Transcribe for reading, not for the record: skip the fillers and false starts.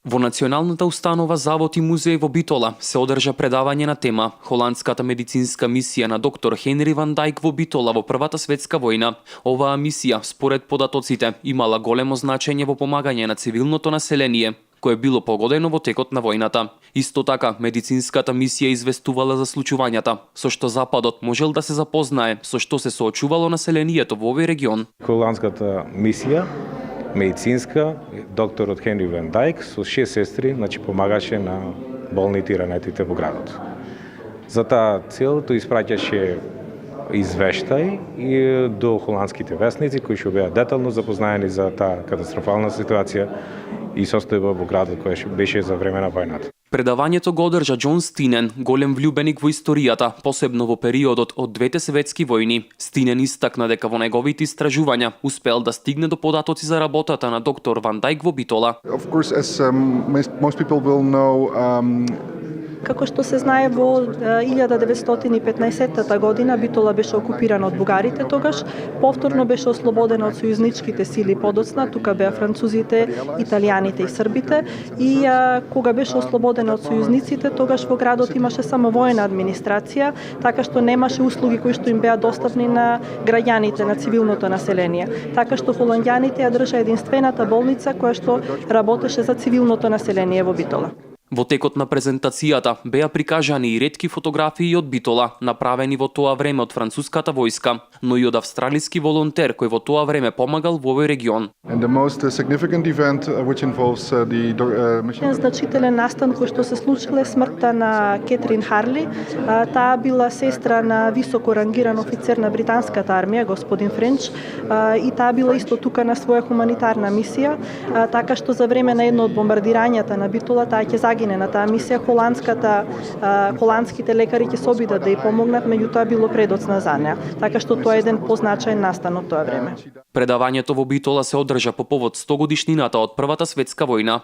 Во Националната установа Завод и музеј во Битола се одржа предавање на тема Холандската медицинска мисија на доктор Хенри ван Дајк во Битола во Првата светска војна. Оваа мисија, според податоците, имала големо значење во помагање на цивилното население, кое било погодено во текот на војната. Исто така, медицинската мисија известувала за случувањата, со што Западот можел да се запознае со што се соочувало населението во овој регион. Холандската мисија медицинска, докторот Хенри ван Дајк со 6 сестри, помагаше на болните и ранетите во градот. За таа цел тој испраќаше извештај и до холандските весници кои што беа детално запознаени за таа катастрофална ситуација и состојба во градот која беше за време на војната. Предавањето го одржа Џон Стинен, голем влюбеник во историјата, посебно во периодот од двете светски војни. Стинен истакна дека во неговите истражувања успел да стигне до податоци за работата на доктор Ван Дајк во Битола. Of course, as most people will know, Како што се знае, во 1915 година Битола беше окупирана од бугарите тогаш, повторно беше ослободена од сојузничките сили подоцна, тука беа французите, италијаните и србите, и кога беше ослободена од сојузниците, тогаш во градот имаше само воена администрација, така што немаше услуги кои што им беа достапни на граѓаните, на цивилното население. Така што холанѓаните ја држа единствената болница која што работеше за цивилното население во Битола. Во текот на презентацијата беа прикажани и ретки фотографии од Битола, направени во тоа време од француската војска, но и од австралиски волонтер кој во тоа време помагал во овој регион. and the most significant event which involves the Еден значителен настан кој што се случил е смртта на Кетрин Харли. Таа била сестра на високо рангиран офицер на британската армија, господин Френч, и таа била исто тука на своја хуманитарна мисија, така што за време на едно од бомбардирањата на Битола таа ќе загине на таа мисија. Холандските лекари ќе се обидат да ја помогнат, меѓутоа било предоцна за неа. Така што тоа е еден позначаен настан од тоа време. Предавањето во Битола се одржа по повод 100 годишнината од Првата светска војна.